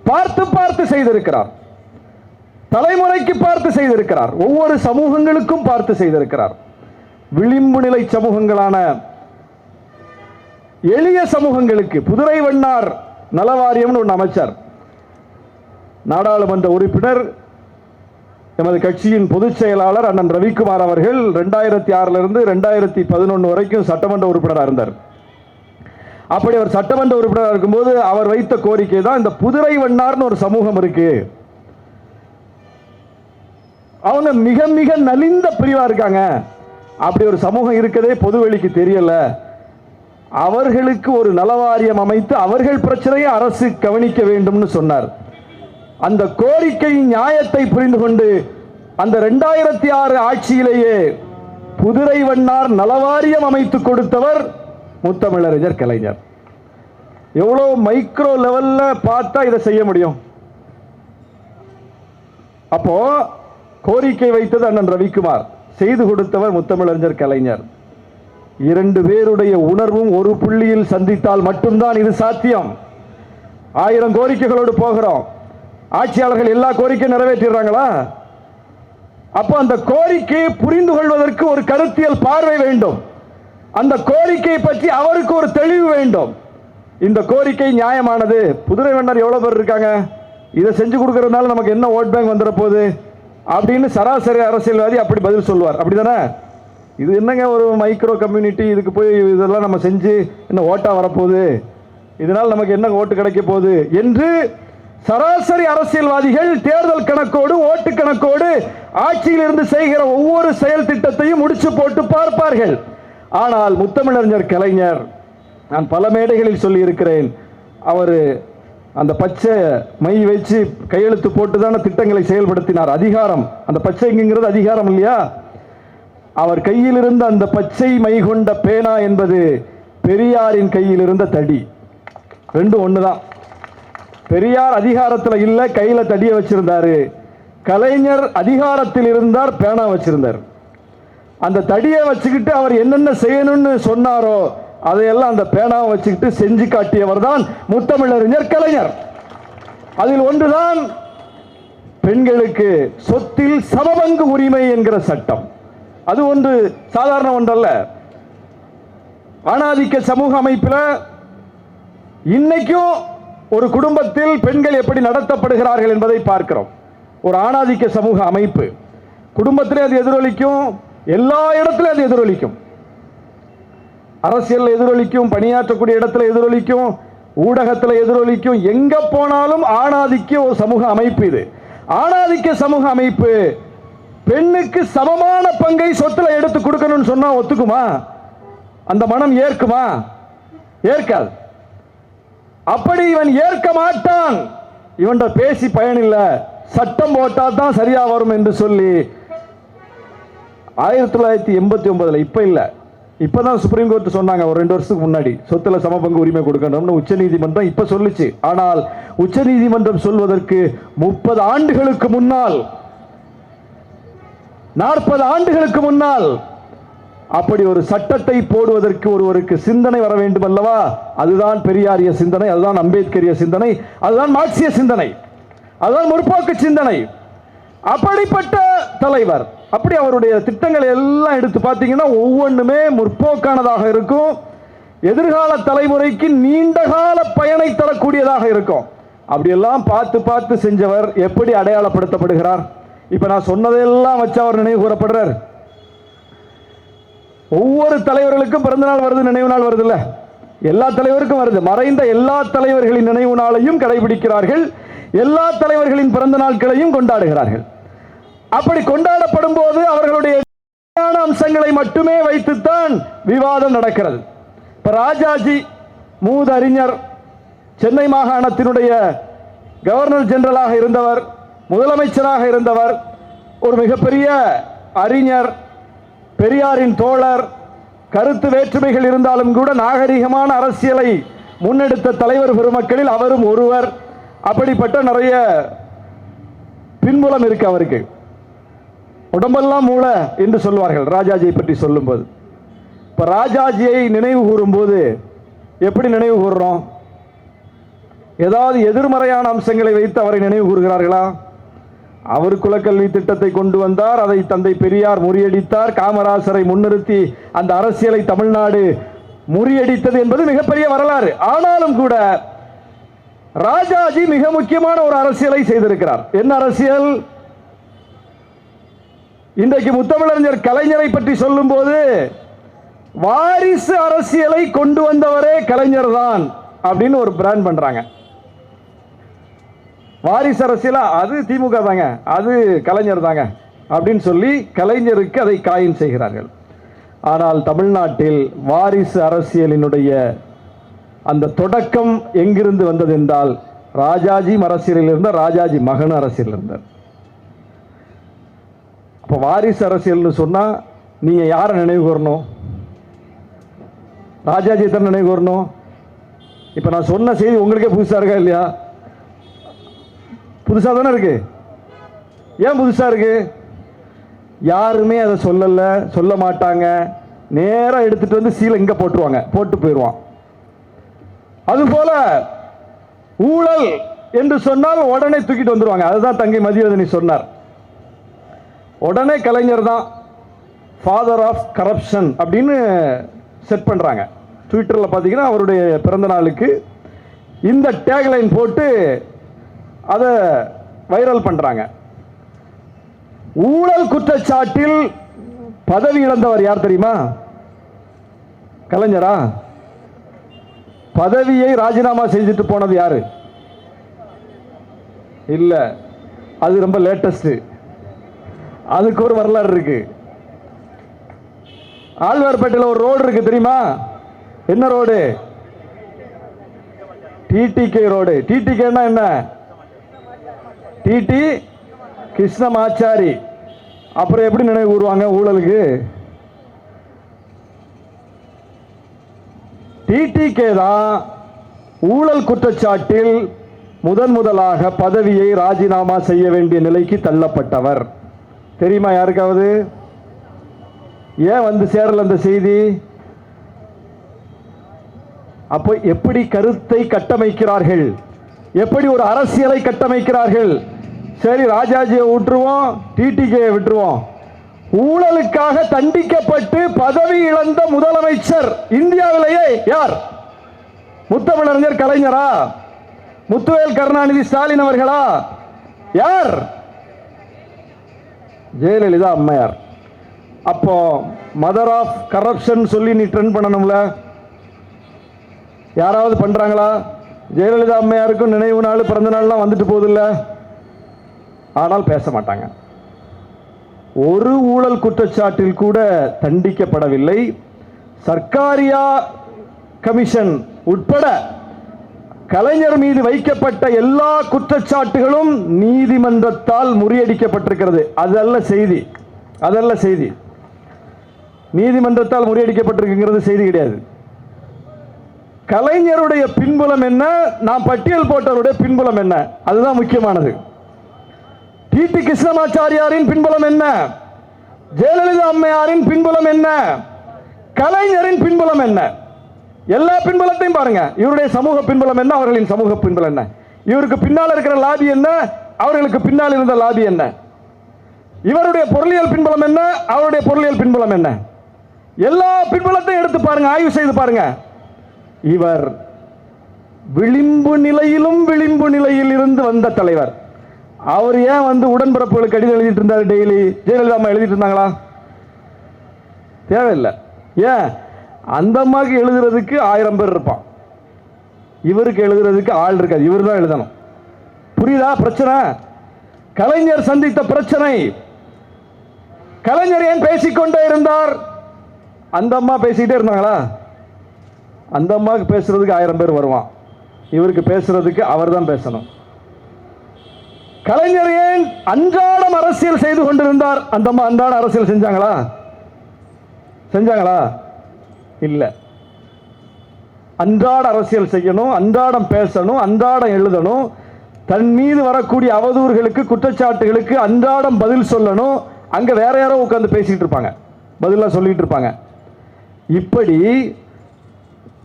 பார்த்து பார்த்து செய்திருக்கிறார். தலைமுறைக்கு பார்த்து செய்திருக்கிறார். ஒவ்வொரு சமூகங்களுக்கும் பார்த்து செய்திருக்கிறார். விளிம்பு நிலை சமூகங்களான எளிய சமூகங்களுக்கு புதுரை வண்ணார் நலவாரியம்னு ஒன்று அமைச்சார். நாடாளுமன்ற உறுப்பினர், எமது கட்சியின் பொதுச் செயலாளர் அண்ணன் ரவிக்குமார் அவர்கள் 2006 இருந்து 2011 வரைக்கும் சட்டமன்ற உறுப்பினராக இருந்தார். அப்படி அவர் சட்டமன்ற உறுப்பினராக இருக்கும்போது அவர் வைத்த கோரிக்கை தான் இந்த புதுரை வண்ணார்னு ஒரு சமூகம் இருக்கு, அவங்க மிக மிக நலிந்த பிரிவா இருக்காங்க, அப்படி ஒரு சமூகம் இருக்கதே பொதுவெளிக்கு தெரியல, அவர்களுக்கு ஒரு நலவாரியம் அமைத்து அவர்கள் பிரச்சனையை அரசு கவனிக்க வேண்டும்னு சொன்னார். அந்த கோரிக்கை நியாயத்தை புரிந்து கொண்டு அந்த 2006 ஆட்சியிலேயே புதுரை வண்ணார் நலவாரியம் அமைத்து கொடுத்தவர் முத்தமிழறிஞர் கலைஞர். எவ்வளவு மைக்ரோ லெவல்ல பார்த்தா இதை செய்ய முடியும். அப்போ கோரிக்கை வைத்தது அண்ணன் ரவிக்குமார், செய்து கொடுத்தவர் முத்தமிழறிஞர் கலைஞர். இரண்டு பேருடைய உணர்வும் ஒரு புள்ளியில் சந்தித்தால் மட்டும்தான் இது சாத்தியம். 1000 கோரிக்கைகளோடு போகிறோம், ஆட்சியாளர்கள் எல்லா கோரிக்கையும் நிறைவேற்றிடுறாங்களா? அப்போ அந்த கோரிக்கையை புரிந்து கொள்வதற்கு ஒரு கருத்தியல் பார்வை வேண்டும். அந்த கோரிக்கையை பற்றி அவருக்கு ஒரு தெளிவு வேண்டும். இந்த கோரிக்கை நியாயமானது. புதுரை வண்ணார் எவ்வளவு பேர் இருக்காங்க, இதை செஞ்சு கொடுக்கறதுனால நமக்கு என்ன ஓட் பேங்க் வந்துட போகுது அப்படின்னு சராசரி அரசியல்வாதி அப்படி பதில் சொல்வார். அப்படிதானே? இது என்னங்க ஒரு மைக்ரோ கம்யூனிட்டி, இதுக்கு போய் இதெல்லாம் நம்ம செஞ்சு என்ன ஓட்டா வரப்போகுது, இதனால் நமக்கு என்ன ஓட்டு கிடைக்க போகுது என்று சராசரி அரசியல்வாதிகள் தேர்தல் கணக்கோடு ஓட்டு கணக்கோடு ஆட்சியில் இருந்து செய்கிற ஒவ்வொரு செயல் திட்டத்தையும் முடிச்சு போட்டு பார்ப்பார்கள். ஆனால் முத்தமிழறிஞர் கலைஞர், நான் பல மேடைகளில் சொல்லி இருக்கிறேன், அவர் அந்த பச்சை மை வச்சு கையெழுத்து போட்டு தானே திட்டங்களை செயல்படுத்தினார். அதிகாரம், அந்த பச்சைங்கிறது அதிகாரம் இல்லையா? அவர் கையில் இருந்த அந்த பச்சை மை கொண்ட பேனா என்பது பெரியாரின் கையில் இருந்த தடி. ரெண்டும் ஒண்ணுதான். பெரியார் அதிகாரத்தில் இல்ல, கையில தடியை வச்சிருந்தாரு. கலைஞர் அதிகாரத்தில் இருந்தார், பேனா வச்சிருந்தார். அந்த தடியை வச்சுக்கிட்டு அவர் என்னென்ன செய்யணும்னு சொன்னாரோ அதையெல்லாம் அந்த பேனாவை வச்சுக்கிட்டு செஞ்சு காட்டியவர் தான் முத்தமிழறிஞர் கலைஞர். அதில் ஒன்றுதான் பெண்களுக்கு சொத்தில் சமபங்கு உரிமை என்கிற சட்டம். அது ஒன்று சாதாரண ஒன்றல்ல. ஆணாதிக்க சமூக அமைப்பில் இன்னைக்கும் ஒரு குடும்பத்தில் பெண்கள் எப்படி நடத்தப்படுகிறார்கள் என்பதை பார்க்கிறோம். ஒரு ஆணாதிக்க சமூக அமைப்பு குடும்பத்திலே அது எதிரொலிக்கும், எல்லா இடத்திலும் அது எதிரொலிக்கும். அரசியல் எதிரொலிக்கும், பணியாற்றக்கூடிய இடத்துல எதிரொலிக்கும், ஊடகத்தில் எதிரொலிக்கும். எங்க போனாலும் ஆணாதிக்க ஒரு சமூக அமைப்பு இது. ஆணாதிக்க சமூக அமைப்பு பெண்ணுக்கு சமமான பங்கை சொத்துல எடுத்து கொடுக்கணும்னு சொன்னா ஒத்துக்குமா? அந்த மனம் ஏற்குமா? ஏற்காது. அப்படி இவன் ஏற்க மாட்டான். இவன் பேசி பயனில்ல, சட்டம் போட்டா தான் சரியா வரும் என்று சொல்லி 1989 இப்ப இல்ல, இப்பதான் சுப்ரீம் கோர்ட் சொன்னாங்க ஒரு 2 வருஷத்துக்கு முன்னாடி சொத்துல சமபங்கு உரிமை கொடுக்கணும்னு உச்ச நீதிமன்றம் இப்ப சொல்லுச்சு. ஆனால் உச்ச நீதிமன்றம் சொல்வதற்கு 30 ஆண்டுகளுக்கு முன்னால், 40 ஆண்டுகளுக்கு முன்னால் அப்படி ஒரு சட்டத்தை போடுவதற்கு ஒருவருக்கு சிந்தனை வர வேண்டும் அல்லவா? அதுதான் பெரியாரிய சிந்தனை, அதுதான் அம்பேத்கரிய சிந்தனை, அதுதான் மார்க்சிய சிந்தனை, அதுதான் முற்போக்கு சிந்தனை. அப்படிப்பட்ட தலைவர். அப்படி அவருடைய திட்டங்களை எல்லாம் எடுத்து பார்த்தீங்கன்னா ஒவ்வொன்றுமே முற்போக்கானதாக இருக்கும். எதிர்கால தலைமுறைக்கு நீண்ட கால பயனை தரக்கூடியதாக இருக்கும். அப்படியெல்லாம் பார்த்து பார்த்து செஞ்சவர் எப்படி அடையாளப்படுத்தப்படுகிறார்? இப்ப நான் சொன்னதெல்லாம் வச்சு அவர் நினைவு கூறப்படுறார். ஒவ்வொரு தலைவர்களுக்கும் பிறந்த நாள் வருது, நினைவு நாள் வருது இல்ல? எல்லா தலைவருக்கும் வருது. மறைந்த எல்லா தலைவர்களின் நினைவு நாளையும் கடைபிடிக்கிறார்கள், எல்லா தலைவர்களின் பிறந்த நாட்களையும் கொண்டாடுகிறார்கள். அப்படி கொண்டாடப்படும் போது அவர்களுடைய அம்சங்களை மட்டுமே வைத்துத்தான் விவாதம் நடக்கிறது. இப்ப ராஜாஜி மூதறிஞர், சென்னை மாகாணத்தினுடைய கவர்னர் ஜெனரலாக இருந்தவர், முதலமைச்சராக இருந்தவர், ஒரு மிகப்பெரிய அறிஞர், பெரியாரின் தோழர். கருத்து வேற்றுமைகள் இருந்தாலும் கூட நாகரிகமான அரசியலை முன்னெடுத்த தலைவர் பெருமக்களில் அவரும் ஒருவர். அப்படிப்பட்ட நிறைய பின்புலம் இருக்கு அவருக்கு. உடம்பெல்லாம் மூளை என்று சொல்வார்கள் ராஜாஜியை பற்றி சொல்லும்போது. இப்ப ராஜாஜியை நினைவு கூறும் போது எப்படி நினைவு கூறுறோம்? ஏதாவது எதிர்மறையான அம்சங்களை வைத்து அவரை நினைவு கூறுகிறார்களா? அவர் குலக்கல்வி திட்டத்தை கொண்டு வந்தார், அதை தந்தை பெரியார் முறியடித்தார், காமராசரை முன்னிறுத்தி அந்த அரசியலை தமிழ்நாடு முறியடித்தது என்பது மிகப்பெரிய வரலாறு. ஆனாலும் கூட ராஜாஜி மிக முக்கியமான ஒரு அரசியலை செய்திருக்கிறார். என்ன அரசியல்? இன்றைக்கு முத்தமிழறிஞர் கலைஞரை பற்றி சொல்லும் போது வாரிசு அரசியலை கொண்டு வந்தவரே கலைஞர் தான் அப்படின்னு ஒரு பிராண்ட் பண்றாங்க. வாரிசு அரசியலா? அது திமுக தாங்க, அது கலைஞர் தாங்க அப்படின்னு சொல்லி கலைஞருக்கு அதை காயம் செய்கிறார்கள். ஆனால் தமிழ்நாட்டில் வாரிசு அரசியலினுடைய அந்த தொடக்கம் எங்கிருந்து வந்தது என்றால் ராஜாஜி அரசியலில் இருந்த, ராஜாஜி மகன் அரசியல் இருந்தார். அப்போ வாரிசு அரசியல்னு சொன்னா நீங்க யாரை நினைவு கூறணும்? ராஜாஜியை தான் நினைவு கூறணும். இப்ப நான் சொன்ன செய்தி உங்களுக்கே புதுசா இருக்கா இல்லையா? புதுசா தானே இருக்கு. ஏன் புதுசா இருக்கு? யாருமே அதை சொல்லல, சொல்ல மாட்டாங்க. நேரா எடுத்துட்டு வந்து சீலை இங்க போட்டுருவாங்க, போட்டு போயிடுவான். அதுபோல ஊழல் என்று சொன்னால் உடனே தூக்கிட்டு வந்துருவாங்க. அதுதான் தங்கை மதிவதனி சொன்னார். உடனே கலைஞர் தான் ஃபாதர் ஆஃப் கரப்ஷன் அப்படின்னு செட் பண்றாங்க. ட்விட்டர்ல பாத்தீங்கன்னா அவருடைய பிறந்த நாளுக்கு இந்த டேக்லைன் போட்டு அதை வைரல் பண்றாங்க. ஊழல் குற்றச்சாட்டில் பதவி இழந்தவர் யார் தெரியுமா? கலைஞரா? பதவியை ராஜினாமா செஞ்சுட்டு போனது யாரு? இல்ல, அது ரொம்ப லேட்டஸ்ட். அதுக்கு ஒரு வரலாறு இருக்கு. ஆழ்வார்பேட்டையில் ஒரு ரோடு இருக்கு தெரியுமா? என்ன ரோடு? TTK road. டிடிகேன்னா என்ன? டிடி கிருஷ்ணமாச்சாரி. அப்புறம் எப்படி நினைவு கூறுவாங்க ஊழலுக்கு? டிடிகே தான் ஊழல் குற்றச்சாட்டில் முதலாக பதவியை ராஜினாமா செய்ய வேண்டிய நிலைக்கு தள்ளப்பட்டவர். தெரியுமா யாருக்காவது? ஏன் வந்து சேரல அந்த செய்தி? அப்போ எப்படி கருத்தை கட்டமைக்கிறார்கள், எப்படி ஒரு அரசியலை கட்டமைக்கிறார்கள். சரி, ராஜாஜியை விட்டுருவோம், டிடிகே விட்டுருவோம். ஊழலுக்காக தண்டிக்கப்பட்டு பதவி இழந்த முதலமைச்சர் இந்தியாவிலேயே யார்? முத்தமிழறிஞர் கலைஞரா? முத்துவேல் கருணாநிதி ஸ்டாலின் அவர்களா? யார்? ஜெயலலிதா அம்மையார். அப்போ மதர் ஆஃப் கரப்ஷன் சொல்லி நீ ட்ரெண்ட் பண்ணணும்ல. யாராவது பண்றாங்களா? ஜெயலலிதா அம்மையாருக்கும் நினைவு நாள் பிறந்த நாள்லாம் வந்துட்டு போகுதில்ல, ஆனால் பேச மாட்டாங்க. ஒரு ஊழல் குற்றச்சாட்டில் கூட தண்டிக்கப்படவில்லை. சர்க்காரியா கமிஷன் உட்பட கலைஞர் மீது வைக்கப்பட்ட எல்லா குற்றச்சாட்டுகளும் நீதிமன்றத்தால் முறியடிக்கப்பட்டிருக்கிறது. அதல்ல செய்தி, அதல்ல செய்தி. நீதிமன்றத்தால் முறியடிக்கப்பட்டிருக்கிறது செய்தி கிடையாது. கலைஞருடைய பின்புலம் என்ன, நான் பட்டியல் போட்டவருடைய பின்புலம் என்ன, அதுதான் முக்கியமானது. டிடி கிருஷ்ணமாச்சாரியாரின் பின்புலம் என்ன, ஜெயலலிதா அம்மையாரின் பின்புலம் என்ன, கலைஞரின் பின்புலம் என்ன, எல்லா பின்புலத்தையும் பாருங்க. இவருடைய சமூக பின்புலம் என்ன, அவர்களின் சமூக பின்புலம் என்ன, இவருக்கு பின்னால் இருக்கிற லாபி என்ன, அவர்களுக்கு பின்னால் இருந்த லாபி என்ன, இவருடைய பொருளியல் பின்புலம் என்ன, அவருடைய பொருளியல் பின்புலம் என்ன, எல்லா பின்புலத்தையும் எடுத்து பாருங்க, ஆய்வு செய்து பாருங்க. இவர் விளிம்பு நிலையிலும் விளிம்பு நிலையில் இருந்து வந்த தலைவர். அவர் ஏன் வந்து உடன்பிறப்புகளுக்கு கடிதம் எழுதிட்டு இருந்தார்? டெய்லி ஜெயலலிதா அம்மா எழுதிட்டு இருந்தாங்களா? தேவையில்லை. ஏன்? அந்த அம்மாவுக்கு எழுதுறதுக்கு 1000 பேர் இருப்பான், இவருக்கு எழுதுறதுக்கு ஆள் இருக்காது, இவர் தான் எழுதணும். புரியுதா பிரச்சனை? கலைஞர் சந்தித்த பிரச்சனை. கலைஞர் ஏன் பேசிக்கொண்டே இருந்தார்? அந்த அம்மா பேசிக்கிட்டே இருந்தாங்களா? அந்த அம்மாவுக்கு பேசுறதுக்கு 1000 பேர் வருவான், இவருக்கு பேசுறதுக்கு அவர் தான் பேசணும். கலைஞர் ஏன் அன்றாடம் அரசியல் செய்து கொண்டிருந்தார்? அந்த அம்மா அன்றாட அரசியல் செஞ்சாங்களா? செஞ்சாங்களா? இல்ல. அன்றாட அரசியல் செய்யணும், அன்றாடம் பேசணும், அன்றாடம் எழுதணும், தன் மீது வரக்கூடிய அவதூறுகளுக்கு குற்றச்சாட்டுகளுக்கு அன்றாடம் பதில் சொல்லணும். அங்க வேற யாரோ உட்கார்ந்து பேசிட்டு இருப்பாங்க, பதிலாக சொல்லிட்டு இருப்பாங்க. இப்படி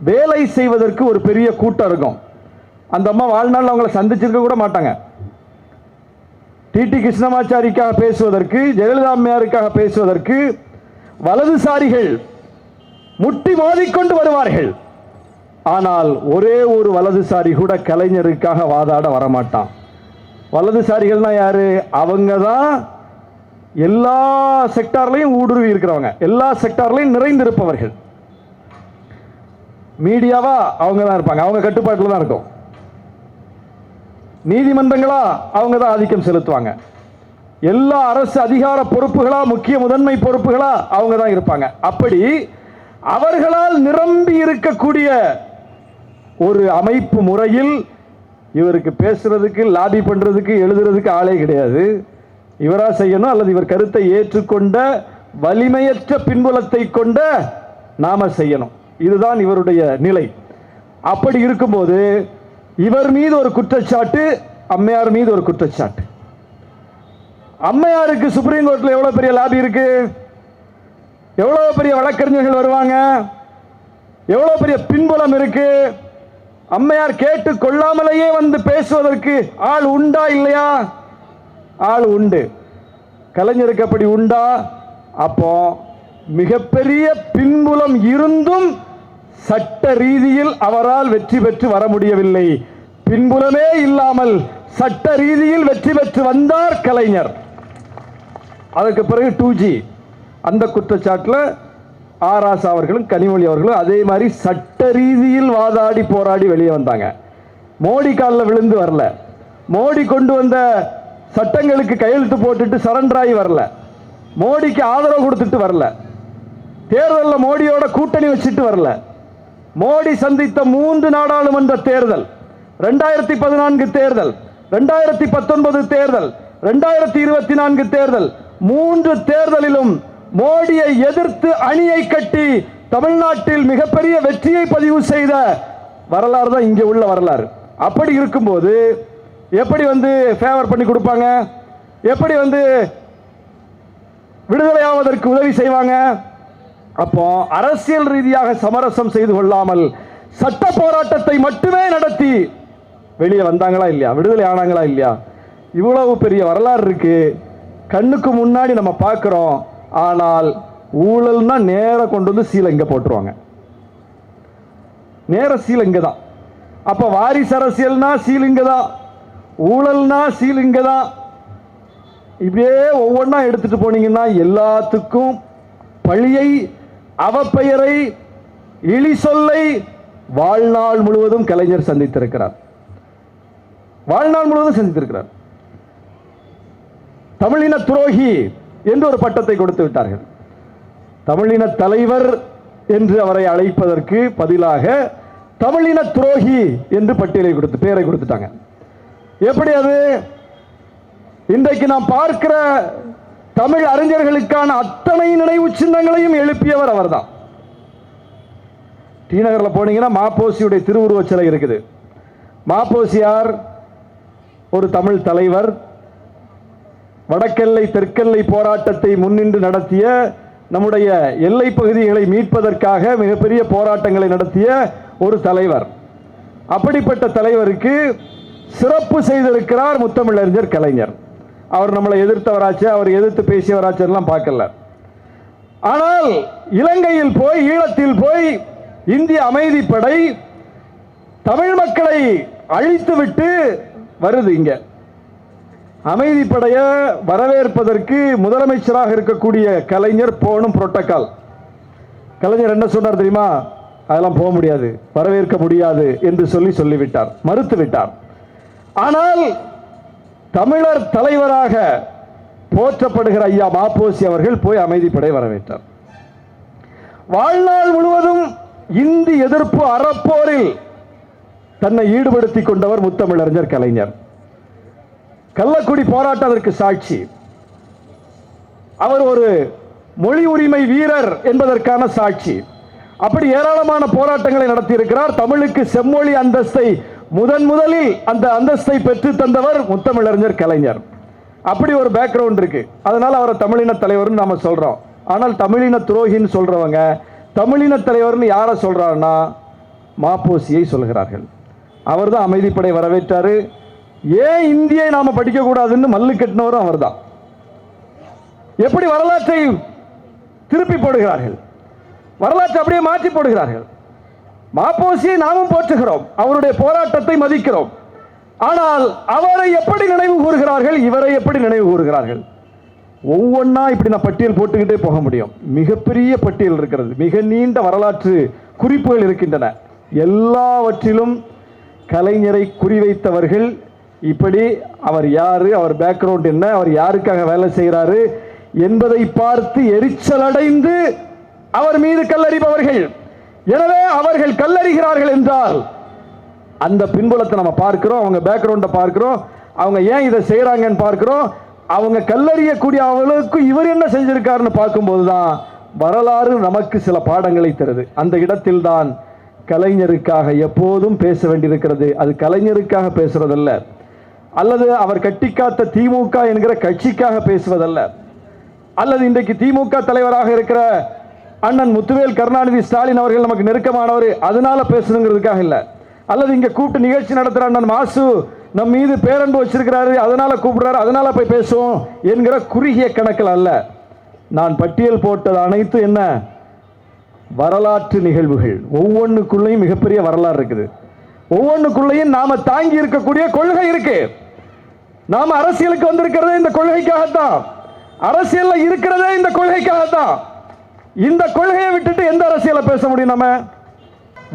வேலை செய்வதற்கு ஒரு பெரிய கூட்டம் இருக்கும். அந்த அம்மா வாழ்நாள் அவங்களை சந்திச்சிருக்க கூட மாட்டாங்க. டிடி கிருஷ்ணமாச்சாரிக்காக பேசுவதற்கு, ஜெயலலிதா அம்மையாருக்காக பேசுவதற்கு வலதுசாரிகள் முட்டி மோதிக்கொண்டு வருவார்கள். ஆனால் ஒரே ஒரு வலதுசாரி கூட கலைஞருக்காக வாதாட வரமாட்டான். வலதுசாரிகள்னா யாரு? அவங்க தான் எல்லா செக்டார்லையும் ஊடுருவி இருக்கிறவங்க, எல்லா செக்டார்லையும் நிறைந்திருப்பவர்கள். மீடியாவா அவங்க தான் இருப்பாங்க, அவங்க கட்டுப்பாட்டில் தான் இருக்கும். நீதிமன்றங்களா அவங்க தான் ஆதிக்கம் செலுத்துவாங்க. எல்லா அரசு அதிகார பொறுப்புகளா, முக்கிய முதன்மை பொறுப்புகளா அவங்க தான் இருப்பாங்க. அப்படி அவர்களால் நிரம்பி இருக்கக்கூடிய ஒரு அமைப்பு முறையில் இவருக்கு பேசுறதுக்கு, லாபி பண்றதுக்கு, எழுதுறதுக்கு ஆளே கிடையாது. இவரா செய்யணும், அல்லது இவர் கருத்தை ஏற்றுக்கொண்ட வலிமையற்ற பின்புலத்தை கொண்ட நாம செய்யணும். இதுதான் இவருடைய நிலை. அப்படி இருக்கும்போது இவர் மீது ஒரு குற்றச்சாட்டு, அம்மையார் மீது ஒரு குற்றச்சாட்டு. அம்மையாருக்கு சுப்ரீம் கோர்ட்ல எவ்வளவு பெரிய லாபி இருக்கு, எவ்வளவு பெரிய வழக்கறிஞர்கள் வருவாங்க, எவ்வளவு பெரிய பின்புலம் இருக்கு. அம்மையார் கேட்டு கொள்ளாமலேயே வந்து பேசுவதற்கு ஆள் உண்டா இல்லையா? ஆள் உண்டு. கலைஞருக்கு அப்படி உண்டா? அப்போ மிகப்பெரிய பின்புலம் இருந்தும் சட்ட ரீதியில் அவரால் வெற்றி பெற்று வர முடியவில்லை. பின்புலமே இல்லாமல் சட்ட ரீதியில் வெற்றி பெற்று வந்தார் கலைஞர். அதற்கு பிறகு 2G அந்த குற்றச்சாட்டில் ஆராசா அவர்களும் கனிமொழி அவர்களும் அதே மாதிரி சட்ட ரீதியில் வாதாடி போராடி வெளியே வந்தாங்க. மோடி காலில் விழுந்து வரல, மோடி கொண்டு வந்த சட்டங்களுக்கு கையெழுத்து போட்டுட்டு சரண்டர் ஆகி வரல, மோடிக்கு ஆதரவு கொடுத்துட்டு வரல, தேர்தலில் மோடியோட கூட்டணி வச்சுட்டு வரல. மோடி சந்தித்த 3 நாடாளுமன்ற தேர்தல், 2014 தேர்தல், 2019 தேர்தல், 2024 தேர்தல், 3 தேர்தலிலும் மோடியை எதிர்த்து அணியை கட்டி தமிழ்நாட்டில் மிகப்பெரிய வெற்றியை பதிவு செய்த வரலாறு தான் இங்கே உள்ள வரலாறு. அப்படி இருக்கும்போது எப்படி வந்து ஃபேவர் பண்ணி கொடுப்பாங்க, எப்படி வந்து விடுதலையாவதற்கு உதவி செய்வாங்க? அப்போ அரசியல் ரீதியாக சமரசம் செய்து கொள்ளாமல் சட்ட போராட்டத்தை மட்டுமே நடத்தி வெளியே வந்தாங்களா இல்லையா, விடுதலை ஆனாங்களா இல்லையா? இவ்வளவு பெரிய வரலாறு இருக்கு, கண்ணுக்கு முன்னாடி நம்ம பார்க்கிறோம். ஆனால் ஊழல்னா நேர கொண்டு வந்து சீலை இங்க போட்டுருவாங்க, நேர சீலை இங்க தான். அப்ப வாரிசு அரசியல்னா சீல் இங்க தான், ஊழல்னா சீல் இங்க தான். இப்படியே ஒவ்வொன்றா எடுத்துட்டு போனீங்கன்னா எல்லாத்துக்கும் பழியை, அவப்பெயரை, இழி சொல்லை வாழ்நாள் முழுவதும் கலைஞர் சந்தித்திருக்கிறார். வாழ்நாள் முழுவதும் சந்தித்திருக்கிறார். தமிழின துரோகி என்று ஒரு பட்டத்தை கொடுத்து விட்டார்கள். தமிழின தலைவர் என்று அவரை அழைப்பதற்கு பதிலாக தமிழின துரோகி என்று பட்டியலை கொடுத்து பெயரை கொடுத்துட்டாங்க. எப்படி அது? இன்றைக்கு நாம் பார்க்கிற தமிழ் அறிஞர்களுக்கான அத்தனை நினைவு சின்னங்களையும் எழுப்பியவர் அவர்தான். டி நகரில் போனீங்கன்னா மாப்போசியுடைய திருவுருவச் சிலை இருக்குது. மாப்போசியார் ஒரு தமிழ் தலைவர். வடக்கெல்லை தெற்கெல்லை போராட்டத்தை முன்னின்று நடத்திய, நம்முடைய எல்லை பகுதிகளை மீட்பதற்காக மிகப்பெரிய போராட்டங்களை நடத்திய ஒரு தலைவர். அப்படிப்பட்ட தலைவருக்கு சிறப்பு செய்திருக்கிறார் முத்தமிழறிஞர் கலைஞர். அவர் நம்மளை எதிர்த்தவராச்சு, அவர் எதிர்த்து பேசியவராச்செல்லாம் பார்க்கல. ஆனால் இலங்கையில் போய், ஈழத்தில் போய் இந்திய அமைதிப்படை தமிழ் மக்களை அழித்துவிட்டு வருது. இங்க அமைதிப்படைய வரவேற்பதற்கு முதலமைச்சராக இருக்கக்கூடிய கலைஞர் போனும் புரோட்டோகால். கலைஞர் என்ன சொன்னார் தெரியுமா? அதெல்லாம் போக முடியாது, வரவேற்க முடியாது என்று சொல்லிவிட்டார், மறுத்து விட்டார். ஆனால் தமிழர் தலைவராக போற்றப்படுகிற ஐயா மாப்போசி அவர்கள் போய் அமைதிப்படை வரவேற்றார். வாழ்நாள் முழுவதும் இந்தி எதிர்ப்பு அறப்போரில் தன்னை ஈடுபடுத்திக் கொண்டவர் முத்தமிழறிஞர் கலைஞர். கள்ளக்குடி போராட்டம் அதற்கு சாட்சி. அவர் ஒரு மொழி உரிமை வீரர் என்பதற்கான சாட்சி. அப்படி ஏராளமான போராட்டங்களை நடத்தியிருக்கிறார். தமிழுக்கு செம்மொழி அந்தஸ்தை முதலில் அந்த அந்தஸ்தை பெற்று தந்தவர் முத்தமிழறிஞர் கலைஞர். அப்படி ஒரு பேக்ரவுண்ட் இருக்கு. அதனால அவரை தமிழின தலைவர்னு நாம சொல்றோம். ஆனால் தமிழின துரோகின்னு சொல்றவங்க தமிழின தலைவர்னு யாரை சொல்றாருன்னா மாப்போசியை சொல்கிறார்கள். அவர் தான் அமைதிப்படை வரவேற்றாரு. ஏன் இந்தியை நாம படிக்க கூடாதுன்னு மல்லு கட்டினவரும் அவர் தான். எப்படி வரலாற்றை திருப்பி போடுகிறார்கள், வரலாற்றை அப்படியே மாற்றி போடுகிறார்கள். மாப்போசியை நாமும் போற்றுகிறோம், அவருடைய போராட்டத்தை மதிக்கிறோம். ஆனால் அவரை எப்படி நினைவு கூறுகிறார்கள், இவரை எப்படி நினைவு கூறுகிறார்கள்? ஒவ்வொன்றா இப்படி நான் பட்டியல் போட்டுக்கிட்டே போக முடியும். மிகப்பெரிய பட்டியல் இருக்கிறது, மிக நீண்ட வரலாற்று குறிப்புகள் இருக்கின்றன. எல்லாவற்றிலும் கலைஞரை குறிவைத்தவர்கள் இப்படி அவர் யாரு, அவர் பேக்ரவுண்ட் என்ன, அவர் யாருக்காக வேலை செய்கிறாரு என்பதை பார்த்து எரிச்சல் அடைந்து அவர் மீது கல்லறிபவர்கள். எனவே அவர்கள் கல்லறிகிறார்கள் என்றால் அந்த பின்புலத்தை நம்ம பார்க்கிறோம், அவங்க பேக்ரவுண்டை பார்க்கிறோம், அவங்க ஏன் இதை செய்யறாங்கன்னு பார்க்கிறோம். அவங்க கல்லறியக்கூடிய அவர்களுக்கு இவர் என்ன செஞ்சிருக்காருன்னு பார்க்கும்போது தான் வரலாறு நமக்கு சில பாடங்களை தருது. அந்த இடத்தில் தான் கலைஞருக்காக எப்போதும் பேச வேண்டியிருக்கிறது. அது கலைஞருக்காக பேசுறதல்ல, அல்லது அவர் கட்டிக்காத்த திமுக என்கிற கட்சிக்காக பேசுவதல்ல, அல்லது இன்றைக்கு திமுக தலைவராக இருக்கிற அண்ணன் முத்துவேல் கருணாநிதி ஸ்டாலின் அவர்கள் நமக்கு நெருக்கமானவர் அதனால பேசணுங்கிறதுக்காக இல்லை, அல்லது இங்க கூப்பிட்டு நிகழ்ச்சி நடத்துற அண்ணன் மாசு நம் மீது பேரன்பு வச்சிருக்கிறாரு அதனால கூப்பிடுறாரு அதனால போய் பேசுவோம் என்கிற குறுகிய கணக்கில் அல்ல. நான் பட்டியல் போட்டது அனைத்து என்ன வரலாற்று நிகழ்வுகள். ஒவ்வொன்றுக்குள்ளேயும் மிகப்பெரிய வரலாறு இருக்குது. ஒவ்வொன்றுக்குள்ளேயும் நாம தாங்கி இருக்கக்கூடிய கொள்கை இருக்கு. நாம அரசியலுக்கு வந்திருக்கிறதே இந்த கொள்கைக்காகத்தான், அரசியல்ல இருக்கிறதே இந்த கொள்கைக்காகத்தான். இந்த கொள்கையை விட்டுட்டு எந்த அரசியலை பேச முடியும்? நம்ம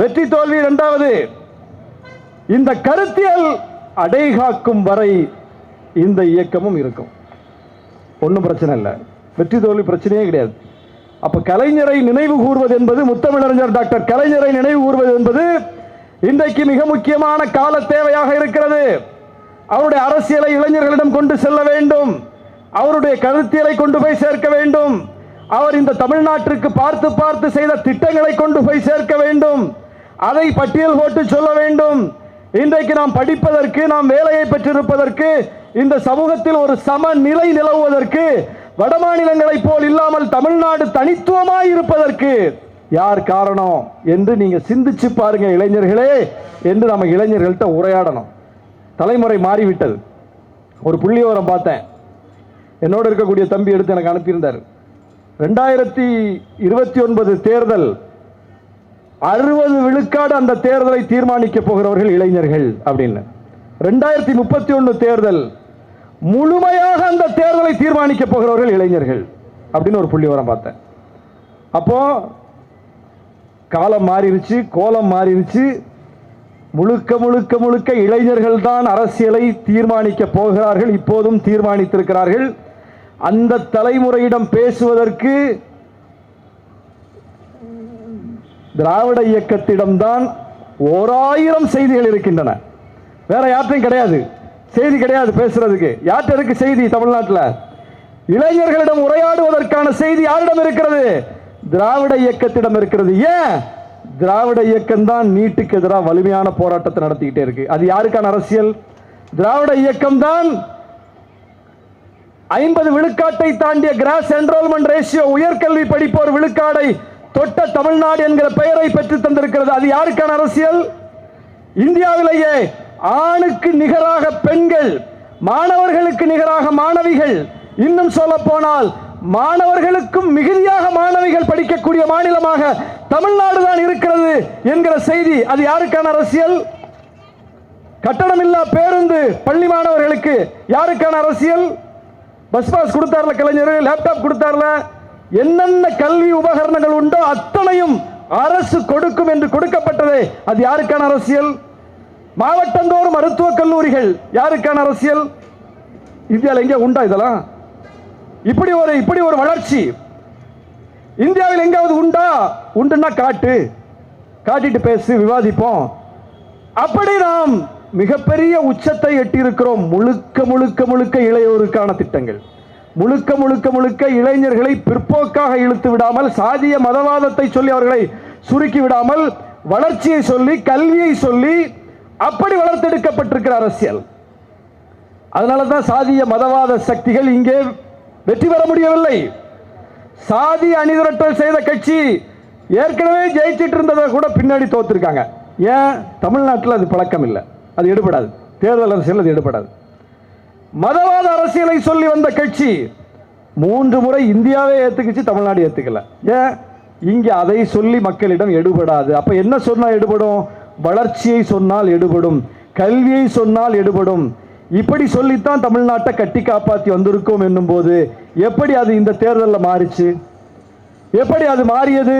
வெற்றி தோல்வி இரண்டாவது. இந்த கருத்தியல் அடைகாக்கும் வரை இந்த இயக்கமும் இருக்கும். ஒன்றும் பிரச்சனை இல்லை, வெற்றி தோல்வி பிரச்சனையே கிடையாது. அப்ப கலைஞரை நினைவு கூறுவது என்பது, முத்தமிழறிஞர் டாக்டர் கலைஞரை நினைவு கூறுவது என்பது இன்றைக்கு மிக முக்கியமான கால தேவையாக இருக்கிறது. அவருடைய அரசியலை இளைஞர்களிடம் கொண்டு செல்ல வேண்டும், அவருடைய கருத்தியலை கொண்டு போய் சேர்க்க வேண்டும், அவர் இந்த தமிழ்நாட்டிற்கு பார்த்து பார்த்து செய்த திட்டங்களை கொண்டு போய் சேர்க்க வேண்டும், அதை பட்டியல் போட்டு சொல்ல வேண்டும். இன்றைக்கு நாம் படிப்பதற்கு, நாம் வேலையை பெற்றிருப்பதற்கு, இந்த சமூகத்தில் ஒரு சமநிலை நிலவுவதற்கு, வடமாநிலங்களை போல் இல்லாமல் தமிழ்நாடு தனித்துவமாய் இருப்பதற்கு யார் காரணம் என்று நீங்க சிந்திச்சு பாருங்க இளைஞர்களே என்று நம்ம இளைஞர்கள்ட்ட உரையாடணும். தலைமுறை மாறிவிட்டது. ஒரு புள்ளியோரம் பார்த்தேன், என்னோடு இருக்கக்கூடிய தம்பி எடுத்து எனக்கு அனுப்பியிருந்தார். 2029 தேர்தல் 60 விழுக்காடு அந்த தேர்தலை தீர்மானிக்க போகிறவர்கள் இளைஞர்கள் அப்படின்னு. 2031 தேர்தல் முழுமையாக அந்த தேர்தலை தீர்மானிக்க போகிறவர்கள் இளைஞர்கள் அப்படின்னு ஒரு புள்ளி வரம் பார்த்தேன். அப்போ காலம் மாறிடுச்சு, கோலம் மாறிடுச்சு. முழுக்க முழுக்க முழுக்க இளைஞர்கள் தான் அரசியலை தீர்மானிக்க போகிறார்கள், இப்போதும் தீர்மானித்திருக்கிறார்கள். அந்த தலைமுறையிடம் பேசுவதற்கு திராவிட இயக்கத்திடம்தான் 1000 செய்திகள் இருக்கின்றன. வேற யார்ட்டையும் கிடையாது, செய்தி கிடையாது பேசுறதுக்கு. யார்கிட்ட இருக்கு செய்தி? தமிழ்நாட்டில் இளைஞர்களிடம் உரையாடுவதற்கான செய்தி யாரிடம் இருக்கிறது? திராவிட இயக்கத்திடம் இருக்கிறது. ஏன்? திராவிட இயக்கம் தான் நீட்டுக்கு எதிராக வலிமையான போராட்டத்தை நடத்திக்கிட்டே இருக்கு. அது யாருக்கான அரசியல்? திராவிட இயக்கம் தான் 50 விழுக்காட்டை தாண்டிய கிராஸ் என்ரோல்மெண்ட் ரேஷியோ, உயர்கல்வி படிப்போர் விழுக்காடை தொட்ட தமிழ்நாடு என்கிற பெயரை பெற்று தந்திருக்கிறது. அது யாருக்கான அரசியல்? இந்தியாவிலேயே ஆணுக்கு நிகராக பெண்கள், மாணவர்களுக்கு நிகராக மாணவிகள், இன்னும் சொல்ல போனால் மாணவர்களுக்கும் மிகுதியாக மாணவிகள் படிக்கக்கூடிய மாநிலமாக தமிழ்நாடு தான் இருக்கிறது என்கிற செய்தி, அது யாருக்கான அரசியல்? கட்டணமில்லா பேருந்து பள்ளி மாணவர்களுக்கு யாருக்கான அரசியல்? பஸ் பாஸ் கொடுத்தார்ல கலைஞர், லேப்டாப் கொடுத்தார்ல, என்னென்ன கல்வி உபகரணங்கள் உண்டோ அத்தனையும் அரசு கொடுக்கும் என்று கொடுக்கப்பட்டது, அது யாருக்கான அரசியல்? மாவட்டந்தோறும் மருத்துவக் கல்லூரிகள் யாருக்கான அரசியல்? இந்தியாவில் எங்கே உண்டா இதெல்லாம்? இப்படி ஒரு வளர்ச்சி இந்தியாவில் எங்காவது உண்டா? உண்டுன்னா காட்டிட்டு பேசு, விவாதிப்போம். அப்படி நாம் மிகப்பெரிய உச்சத்தை எட்டியிருக்கிறோம். முழுக்க முழுக்க முழுக்க இளையோருக்கான திட்டங்கள், முழுக்க முழுக்க முழுக்க இளைஞர்களை பிற்போக்காக இழுத்து விடாமல், சாதிய மதவாதத்தை சொல்லி அவர்களை சுருக்கி விடாமல், வளர்ச்சியை சொல்லி, கல்வியை சொல்லி அப்படி வளர்த்தெடுக்கப்பட்டிருக்கிற அரசியல். அதனால தான் சாதிய மதவாத சக்திகள் இங்கே வெற்றி பெற முடியவில்லை. சாதி அணிதிரட்டல் செய்த கட்சி ஏற்கனவே ஜெயிச்சிட்டு இருந்ததை கூட பின்னாடி தோத்திருக்காங்க. ஏன்? தமிழ்நாட்டில் அது பழக்கம் இல்லை, அது எடுபடாது. தேர்தல் அரசியல் அது எடுபடாது. மதவாத அரசியலை சொல்லி வந்த கட்சி 3 முறை இந்தியாவே ஏத்துக்குச்சு, தமிழ்நாடு ஏத்துக்கல. ஏன்? இங்க அதை சொல்லி மக்களிடம் எடுபடாது. அப்ப என்ன சொன்னா எடுபடும்? வளர்ச்சியை சொன்னால் எடுபடும், கல்வியை சொன்னால் எடுபடும். இப்படி சொல்லித்தான் தமிழ்நாட்டை கட்டி காப்பாற்றி வந்திருக்கோம் என்னும் போது எப்படி அது இந்த தேர்தலில் மாறிச்சு? எப்படி அது மாறியது?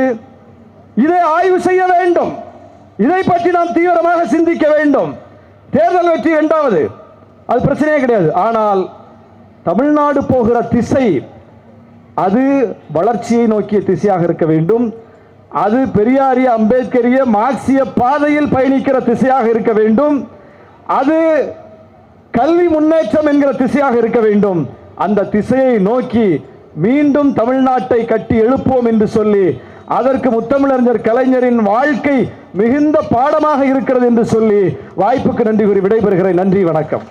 இதை ஆய்வு செய்ய வேண்டும். இதை பற்றி நாம் தீவிரமாக சிந்திக்க வேண்டும். தேர்தல் வெற்றி 2வது, அது பிரச்சனையே கிடையாது. ஆனால் தமிழ்நாடு போகிற திசை அது வளர்ச்சியை நோக்கிய திசையாக இருக்க வேண்டும். அது பெரியாரிய, அம்பேத்கரிய, மார்க்சிய பாதையில் பயணிக்கிற திசையாக இருக்க வேண்டும். அது கல்வி முன்னேற்றம் என்கிற திசையாக இருக்க வேண்டும். அந்த திசையை நோக்கி மீண்டும் தமிழ்நாட்டை கட்டி எழுப்போம் என்று சொல்லி, அதற்கு முத்தமிழறிஞர் கலைஞரின் வாழ்க்கை மிகுந்த பாடமாக இருக்கிறது என்று சொல்லி வாய்ப்புக்கு நன்றி கூறி விடைபெறுகிறேன். நன்றி, வணக்கம்.